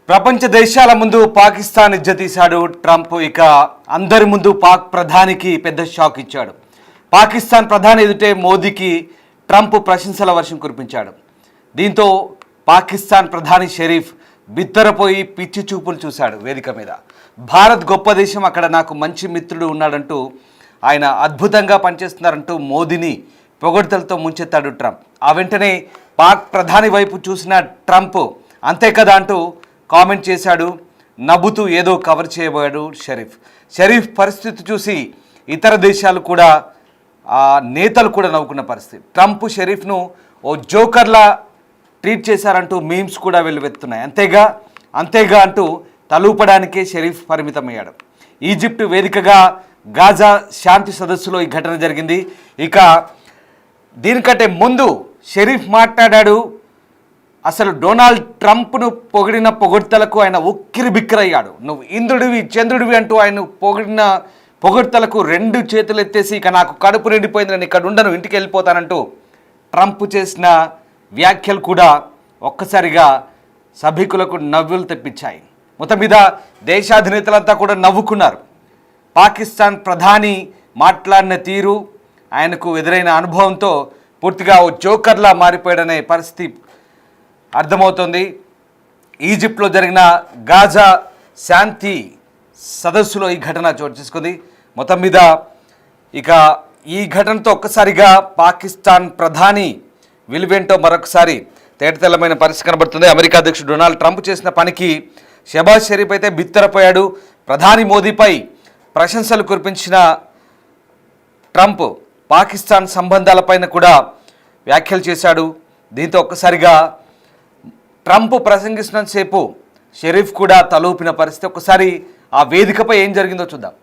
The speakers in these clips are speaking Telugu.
ప్రపంచ దేశాల ముందు పాకిస్తాన్ ఇజ్జతీశాడు ట్రంప్. ఇక అందరి ముందు పాక్ ప్రధానికి పెద్ద షాక్ ఇచ్చాడు. పాకిస్తాన్ ప్రధాని ఎదుటే మోదీకి ట్రంప్ ప్రశంసల వర్షం కురిపించాడు. దీంతో పాకిస్తాన్ ప్రధాని షరీఫ్ బిత్తరపోయి పిచ్చి చూపులు చూశాడు వేదిక మీద. భారత్ గొప్ప దేశం, అక్కడ నాకు మంచి మిత్రుడు ఉన్నాడంటూ, ఆయన అద్భుతంగా పనిచేస్తున్నారంటూ మోదీని పొగడ్తలతో ముంచెత్తాడు ట్రంప్. ఆ వెంటనే పాక్ ప్రధాని వైపు చూసిన ట్రంప్ అంతే కదా అంటూ కామెంట్ చేశాడు. నవ్వుతూ ఏదో కవర్ చేయబోయాడు షరీఫ్ పరిస్థితి చూసి ఇతర దేశాలు కూడా నేతలు కూడా నవ్వుకున్న పరిస్థితి. ట్రంప్ షరీఫ్ను ఓ జోకర్లా ట్రీట్ చేశారంటూ మీమ్స్ కూడా వెల్లువెత్తున్నాయి. అంతేగా అంటూ తలూపడానికే షరీఫ్ పరిమితమయ్యాడు. ఈజిప్ట్ వేదికగా గాజా శాంతి సదస్సులో ఈ ఘటన జరిగింది. ఇక దీనికంటే ముందు షరీఫ్ మాట్లాడాడు. అసలు డొనాల్డ్ ట్రంప్ను పొగిడిన పొగడ్తలకు ఆయన ఉక్కిరి బిక్కిరయ్యాడు. నువ్వు ఇంద్రుడివి చంద్రుడివి అంటూ ఆయన పొగిడిన పొగడ్తలకు రెండు చేతులు ఎత్తేసి, ఇక నాకు కడుపు నిండిపోయింది, నేను ఇక్కడ ఉండను, ఇంటికి వెళ్ళిపోతానంటూ ట్రంప్ చేసిన వ్యాఖ్యలు కూడా ఒక్కసారిగా సభికులకు నవ్వులు తెప్పించాయి. మొత్తం మీద దేశాధినేతలంతా కూడా నవ్వుకున్నారు. పాకిస్తాన్ ప్రధాని మాట్లాడిన తీరు, ఆయనకు ఎదురైన అనుభవంతో పూర్తిగా ఓ జోకర్లా మారిపోయాడనే పరిస్థితి అర్థమవుతుంది. ఈజిప్ట్లో జరిగిన గాజా శాంతి సదస్సులో ఈ ఘటన చోటు చేసుకుంది. మొత్తం మీద ఇక ఈ ఘటనతో ఒక్కసారిగా పాకిస్తాన్ ప్రధాని విలువేంటో మరొకసారి తేటతెల్లమైన పరిస్థితి కనబడుతుంది. అమెరికా అధ్యక్షుడు డొనాల్డ్ ట్రంప్ చేసిన పనికి షెహబాజ్ షరీఫ్ అయితే బిత్తరపోయాడు. ప్రధాని మోదీపై ప్రశంసలు కురిపించిన ట్రంప్ పాకిస్తాన్ సంబంధాలపైన కూడా వ్యాఖ్యలు చేశాడు. దీంతో ఒక్కసారిగా ట్రంప్ ప్రసంగిస్తున్నంతసేపు షరీఫ్ కూడా తలూపిన పరిస్థితి. ఒకసారి ఆ వేదికపై ఏం జరిగిందో చూద్దాం.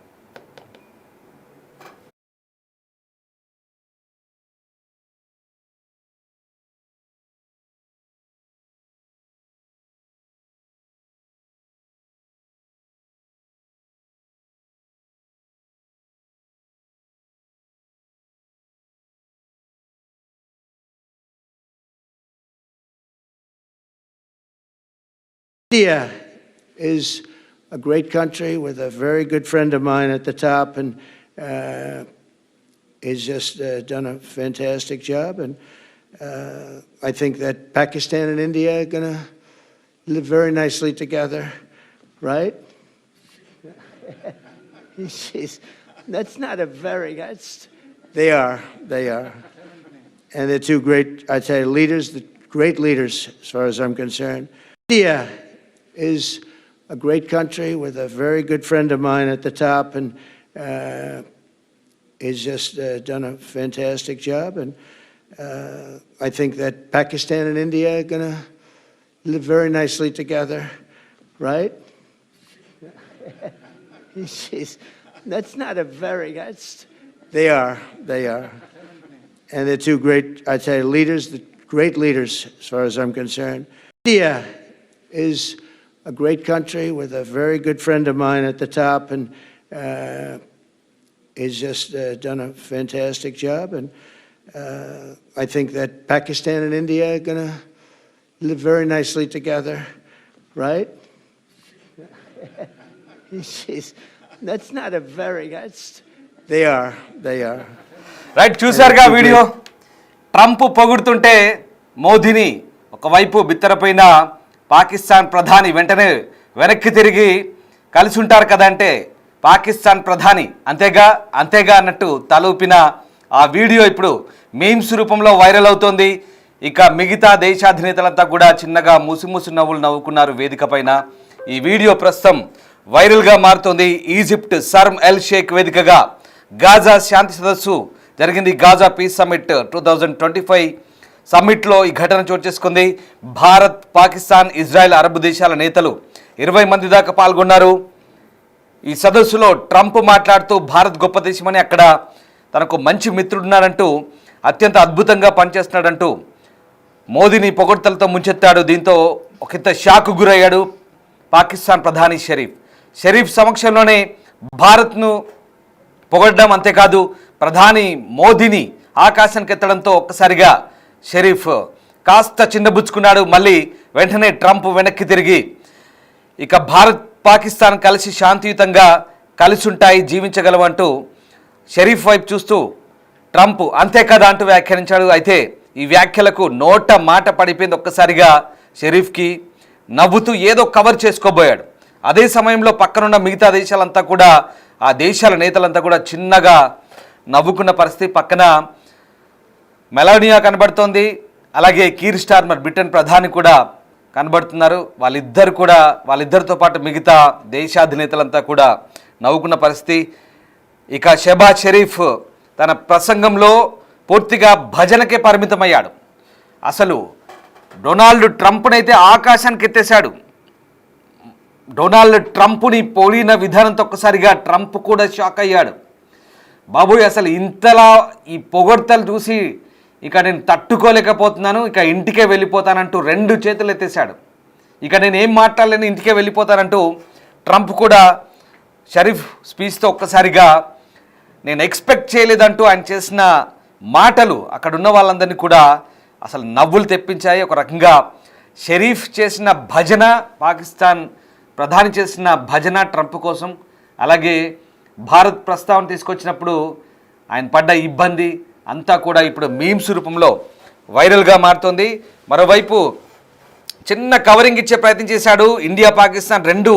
India is a great country with a very good friend of mine at the top, and he's just done a fantastic job. And I think that Pakistan and India are going to live very nicely together, right? That's not a very, they are. And they're two great, I tell you, leaders, great leaders as far as I'm concerned. India is a great country with a very good friend of mine at the top, and he's just done a fantastic job. And I think that Pakistan and India are going to live very nicely together, right? That's not a very, they are. And they're two great, I tell you, leaders, great leaders as far as I'm concerned. India is a great country with a very good friend of mine at the top, and he's just done a fantastic job. And I think that Pakistan and India are going to live very nicely together, right? That's not a very, they are. Right, చూశారుగా వీడియో. ట్రంప్ పొగుడుతుంటే మోదీని ఒకవైపు బిత్తరపైన పాకిస్తాన్ ప్రధాని వెంటనే వెనక్కి తిరిగి కలిసి ఉంటారు కదా అంటే పాకిస్తాన్ ప్రధాని అంతేగా అన్నట్టు తలూపిన ఆ వీడియో ఇప్పుడు మీమ్స్ రూపంలో వైరల్ అవుతోంది. ఇక మిగతా దేశాధినేతలంతా కూడా చిన్నగా ముసిముసి నవ్వులు నవ్వుకున్నారు వేదిక పైన. ఈ వీడియో ప్రస్తుతం వైరల్గా మారుతోంది. ఈజిప్ట్ షర్మ్ ఎల్ షేక్ వేదికగా గాజా శాంతి సదస్సు జరిగింది. గాజా పీస్ సమ్మిట్ 2025 సమ్మిట్లో ఈ ఘటన చోటు చేసుకుంది. భారత్, పాకిస్తాన్, ఇజ్రాయెల్, అరబ్ దేశాల నేతలు 20 మంది దాకా పాల్గొన్నారు. ఈ సదస్సులో ట్రంప్ మాట్లాడుతూ భారత్ గొప్ప దేశమని, అక్కడ తనకు మంచి మిత్రుడున్నాడంటూ, అత్యంత అద్భుతంగా పనిచేస్తున్నాడంటూ మోదీని పొగడ్తలతో ముంచెత్తాడు. దీంతో ఒకంత షాకు గురయ్యాడు పాకిస్తాన్ ప్రధాని షరీఫ్ సమక్షంలోనే భారత్ను పొగడ్డం, అంతేకాదు ప్రధాని మోదీని ఆకాశానికి ఎత్తడంతో ఒక్కసారిగా షరీఫ్ కాస్త చిన్నబుచ్చుకున్నాడు. మళ్ళీ వెంటనే ట్రంప్ వెనక్కి తిరిగి ఇక భారత్ పాకిస్తాన్ కలిసి శాంతియుతంగా కలిసి ఉంటాయి, జీవించగలవంటూ షరీఫ్ వైపు చూస్తూ ట్రంప్ అంతే కదా అంటూ వ్యాఖ్యానించాడు. అయితే ఈ వ్యాఖ్యలకు నోట మాట పడిపోయింది ఒక్కసారిగా షరీఫ్కి. నవ్వుతూ ఏదో కవర్ చేసుకోబోయాడు. అదే సమయంలో పక్కనున్న మిగతా దేశాలంతా కూడా, ఆ దేశాల నేతలంతా కూడా చిన్నగా నవ్వుకున్న పరిస్థితి. పక్కన మెలానియా కనబడుతోంది, అలాగే కీర్ స్టార్మర్ బ్రిటన్ ప్రధాని కూడా కనబడుతున్నారు. వాళ్ళిద్దరితో పాటు మిగతా దేశాధినేతలంతా కూడా నవ్వుకున్న పరిస్థితి. ఇక షెహబాజ్ షరీఫ్ తన ప్రసంగంలో పూర్తిగా భజనకే పరిమితమయ్యాడు. అసలు డొనాల్డ్ ట్రంప్నైతే ఆకాశానికి ఎత్తేశాడు. డొనాల్డ్ ట్రంప్ని పోలిన విధానంతో ఒక్కసారిగా ట్రంప్ కూడా షాక్ అయ్యాడు. బాబోయ్, అసలు ఇంతలా ఈ పొగడ్తలు చూసి ఇక నేను తట్టుకోలేకపోతున్నాను, ఇక ఇంటికే వెళ్ళిపోతానంటూ 2 చేతులు ఎత్తేశాడు. ఇక నేను ఏం మాట్లాడలేను, ఇంటికే వెళ్ళిపోతానంటూ ట్రంప్ కూడా షరీఫ్ స్పీచ్తో ఒక్కసారిగా నేను ఎక్స్పెక్ట్ చేయలేదంటూ ఆయన చేసిన మాటలు అక్కడున్న వాళ్ళందరినీ కూడా అసలు నవ్వులు తెప్పించాయి. ఒక రకంగా షరీఫ్ చేసిన భజన, పాకిస్తాన్ ప్రధాని చేసిన భజన ట్రంప్ కోసం, అలాగే భారత్ ప్రస్తావన తీసుకొచ్చినప్పుడు ఆయన పడ్డ ఇబ్బంది అంతా కూడా ఇప్పుడు మీమ్స్ రూపంలో వైరల్గా మారుతోంది. మరోవైపు చిన్న కవరింగ్ ఇచ్చే ప్రయత్నం చేశాడు. ఇండియా పాకిస్తాన్ 2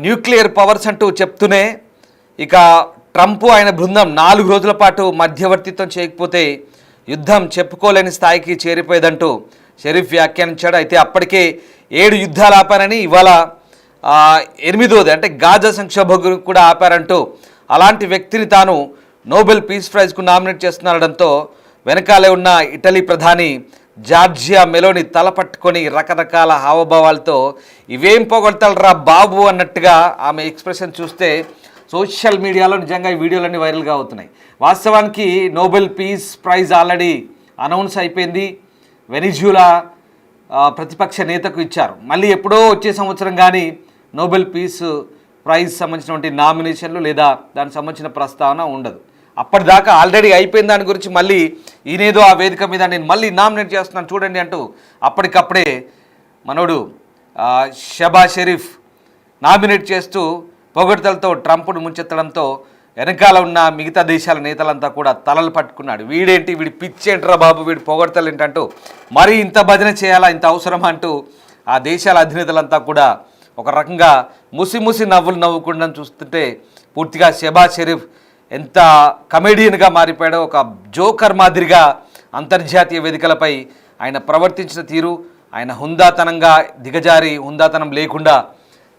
న్యూక్లియర్ పవర్స్ అంటూ చెప్తూనే ఇక ట్రంప్ ఆయన బృందం 4 రోజుల పాటు మధ్యవర్తిత్వం చేయకపోతే యుద్ధం చెప్పుకోలేని స్థాయికి చేరిపోయేదంటూ షరీఫ్ వ్యాఖ్యానించాడు. అయితే అప్పటికే 7 యుద్ధాలు ఆపారని, ఇవాళ 8వది అంటే గాజా సంక్షోభం కూడా ఆపారంటూ అలాంటి వ్యక్తిని తాను నోబెల్ పీస్ ప్రైజ్కు నామినేట్ చేస్తున్నారడంతో వెనకాలే ఉన్న ఇటలీ ప్రధాని జార్జియా మెలోని తల పట్టుకొని రకరకాల హావభావాలతో ఇవేం పొగడతారా బాబు అన్నట్టుగా ఆమె ఎక్స్ప్రెషన్ చూస్తే సోషల్ మీడియాలో నిజంగా ఈ వీడియోలన్నీ వైరల్గా అవుతున్నాయి. వాస్తవానికి Nobel peace prize already announce అయిపోయింది. వెనిజులా ప్రతిపక్ష నేతకు ఇచ్చారు. మళ్ళీ ఎప్పుడో వచ్చే సంవత్సరం కానీ నోబెల్ పీస్ ప్రైజ్ సంబంధించినటువంటి నామినేషన్లు లేదా దానికి సంబంధించిన ప్రస్తావన ఉండదు. అప్పటిదాకా ఆల్రెడీ అయిపోయిన దాని గురించి మళ్ళీ ఈయనేదో ఆ వేదిక మీద నేను మళ్ళీ నామినేట్ చేస్తున్నాను చూడండి అంటూ అప్పటికప్పుడే మనోడు షెహబాజ్ షరీఫ్ నామినేట్ చేస్తూ పొగడ్తలతో ట్రంప్ను ముంచెత్తడంతో వెనకాల ఉన్న మిగతా దేశాల నేతలంతా కూడా తలలు పట్టుకున్నాడు. వీడేంటి, వీడి పిచ్చేంట్రా బాబు, వీడి పొగడ్తలు ఏంటంటూ మరీ ఇంత భజన చేయాలా, ఇంత అవసరం అంటూ ఆ దేశాల అధినేతలంతా కూడా ఒక రకంగా ముసి నవ్వులు నవ్వుకుండా చూస్తుంటే పూర్తిగా షెహబాజ్ షరీఫ్ ఎంత కమెడియన్గా మారిపోయాడో, ఒక జోకర్ మాదిరిగా అంతర్జాతీయ వేదికలపై ఆయన ప్రవర్తించిన తీరు, ఆయన హుందాతనంగా దిగజారి హుందాతనం లేకుండా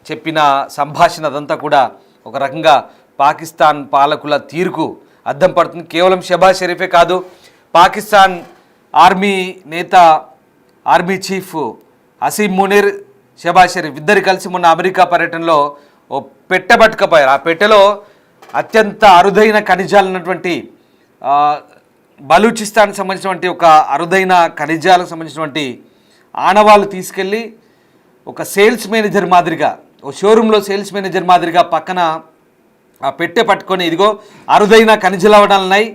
చెప్పిన సంభాషణ అదంతా కూడా ఒక రకంగా పాకిస్తాన్ పాలకుల తీరుకు అద్దం పడుతుంది. కేవలం షెహబాజ్ షరీఫే కాదు, పాకిస్తాన్ ఆర్మీ నేత, ఆర్మీ చీఫ్ హసీం మునీర్, షెహబాజ్ షరీఫ్ ఇద్దరు కలిసి మొన్న అమెరికా పర్యటనలో ఓ పెట్టె పట్టుకపోయారు. ఆ పెట్టెలో అత్యంత అరుదైన ఖనిజాలు ఉన్నటువంటి బలూచిస్తాన్కి సంబంధించినటువంటి ఒక అరుదైన ఖనిజాలకు సంబంధించినటువంటి ఆనవాళ్ళు తీసుకెళ్ళి ఒక సేల్స్ మేనేజర్ మాదిరిగా, ఓ షోరూంలో సేల్స్ మేనేజర్ మాదిరిగా పక్కన ఆ పెట్టె పట్టుకొని, ఇదిగో అరుదైన ఖనిజ లవణాలున్నాయి,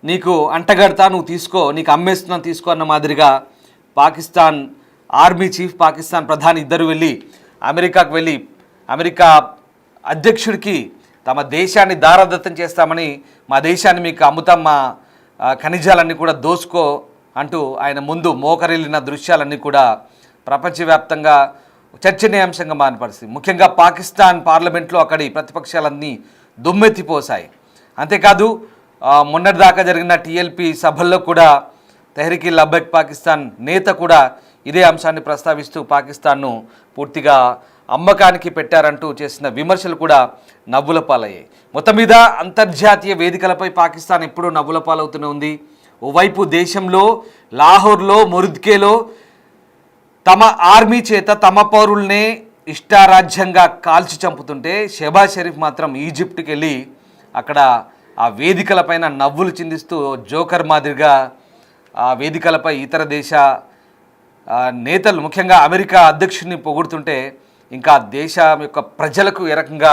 నీకు అంటగడతా, నువ్వు తీసుకో, నీకు అమ్మేస్తున్నాను తీసుకో అన్న మాదిరిగా పాకిస్తాన్ ఆర్మీ చీఫ్, పాకిస్తాన్ ప్రధాని ఇద్దరు వెళ్ళి అమెరికాకు వెళ్ళి అమెరికా అధ్యక్షుడికి తమ దేశాన్ని దారాదత్తం చేస్తామని, మా దేశాన్ని మీకు అమ్ముతాం, మా ఖనిజాలన్నీ కూడా దోసుకో అంటూ ఆయన ముందు మోకరిల్లిన దృశ్యాలన్నీ కూడా ప్రపంచవ్యాప్తంగా చర్చనీయాంశంగా మారిన పరిస్థితి. ముఖ్యంగా పాకిస్తాన్ పార్లమెంట్లో అక్కడి ప్రతిపక్షాలన్నీ దుమ్మెత్తిపోసాయి. అంతేకాదు మొన్నటిదాకా జరిగిన టీఎల్పీ సభల్లో కూడా తెహ్రీక్ ఈ లబ్బైక్ పాకిస్తాన్ నేత కూడా ఇదే అంశాన్ని ప్రస్తావిస్తూ పాకిస్తాన్ను పూర్తిగా అమ్మకానికి పెట్టారంటూ చేసిన విమర్శలు కూడా నవ్వుల పాలయ్యాయి. మొత్తం మీద అంతర్జాతీయ వేదికలపై పాకిస్తాన్ ఎప్పుడూ నవ్వుల పాలవుతూనే ఉంది. ఓవైపు దేశంలో లాహోర్లో, మురుద్కేలో తమ ఆర్మీ చేత తమ పౌరుల్నే ఇష్టారాజ్యంగా కాల్చి చంపుతుంటే షెహబాజ్ షరీఫ్ మాత్రం ఈజిప్ట్కి వెళ్ళి అక్కడ ఆ వేదికలపైన నవ్వులు చిందిస్తూ జోకర్ మాదిరిగా ఆ వేదికలపై ఇతర దేశ నేతలు, ముఖ్యంగా అమెరికా అధ్యక్షుడిని పొగుడుతుంటే ఇంకా దేశం యొక్క ప్రజలకు ఏ రకంగా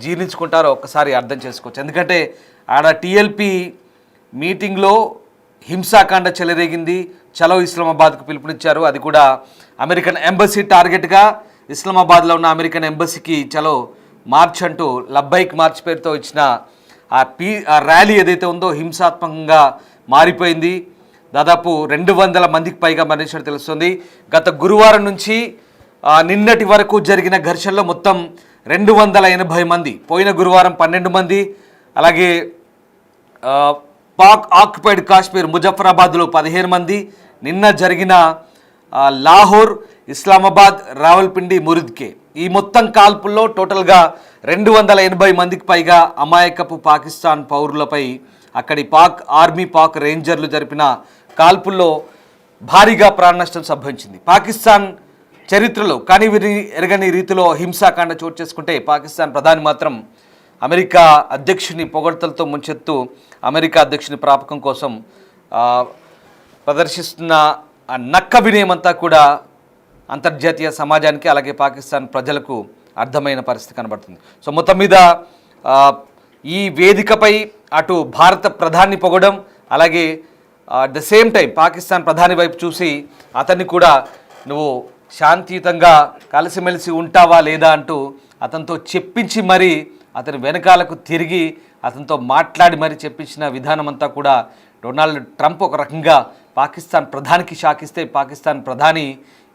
జీర్ణించుకుంటారో ఒక్కసారి అర్థం చేసుకోవచ్చు. ఎందుకంటే ఆడ టీఎల్పీ మీటింగ్లో హింసాకాండ చెలరేగింది, చలో ఇస్లామాబాద్కు పిలుపునిచ్చారు. అది కూడా అమెరికన్ ఎంబసీ టార్గెట్గా ఇస్లామాబాద్లో ఉన్న అమెరికన్ ఎంబసీకి చలో మార్చ్ అంటూ లబ్బైక్ మార్చ్ పేరుతో ఇచ్చిన ఆ ర్యాలీ ఏదైతే ఉందో హింసాత్మకంగా మారిపోయింది. దాదాపు 200 మందికి పైగా మరణించినట్టు తెలుస్తుంది. గత గురువారం నుంచి నిన్నటి వరకు జరిగిన ఘర్షణలో మొత్తం 280 మంది, పోయిన గురువారం 12 మంది, అలాగే పాక్ ఆక్యుపైడ్ కాశ్మీర్ ముజఫరాబాద్లో 15 మంది, నిన్న జరిగిన లాహోర్, ఇస్లామాబాద్, రావల్పిండి, మురిద్కే ఈ మొత్తం కాల్పుల్లో టోటల్గా 280 మందికి పైగా అమాయకపు పాకిస్తాన్ పౌరులపై అక్కడి పాక్ ఆర్మీ, పాక్ రేంజర్లు జరిపిన కాల్పుల్లో భారీగా ప్రాణ నష్టం సంభవించింది. పాకిస్తాన్ చరిత్రలో కానీ ఎరగని రీతిలో హింసాకాండ చోటు చేసుకుంటే పాకిస్తాన్ ప్రధాని మాత్రం అమెరికా అధ్యక్షుని పొగడ్తలతో ముంచెత్తు అమెరికా అధ్యక్షుని ప్రాపకం కోసం ప్రదర్శిస్తున్న ఆ నక్క వినయమంతా కూడా అంతర్జాతీయ సమాజానికి అలాగే పాకిస్తాన్ ప్రజలకు అర్థమైన పరిస్థితి కనబడుతుంది. సో మొత్తం మీద ఈ వేదికపై అటు భారత ప్రధాని పొగడం, అలాగే at the same time Pakistan ప్రధాని వైపు చూసి అతన్ని కూడా నువ్వు శాంతియుతంగా కలిసిమెలిసి ఉంటావా లేదా అంటూ అతనితో చెప్పించి మరి అతని వెనకాలకు తిరిగి అతనితో మాట్లాడి మరి చెప్పించిన విధానం అంతా కూడా డొనాల్డ్ ట్రంప్ ఒక రకంగా పాకిస్తాన్ ప్రధానికి షాకిస్తే పాకిస్తాన్ ప్రధాని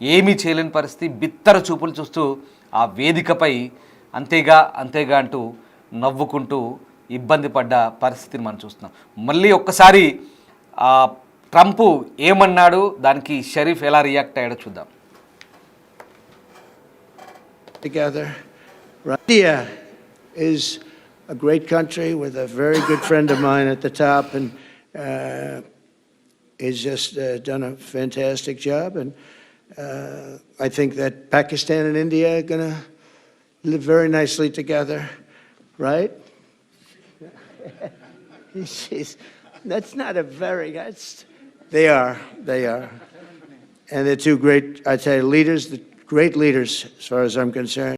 ఏమీ చేయలేని పరిస్థితి, బిత్తర చూపులు చూస్తూ ఆ వేదికపై అంతేగా అంటూ నవ్వుకుంటూ ఇబ్బంది పడ్డ పరిస్థితిని మనం చూస్తున్నాం. మళ్ళీ ఒక్కసారి ట్రంప్ ఏమన్నాడు, దానికి షరీఫ్ ఎలా రియాక్ట్ అయ్యాడో చూద్దాం. Together. India is a great country with a very good friend of mine at the top, and he's just done a fantastic job. And I think that Pakistan and India are going to live very nicely together, right? That's not a very. They are, and they're two great, I'd say, leaders. Great leaders, as far as I'm concerned.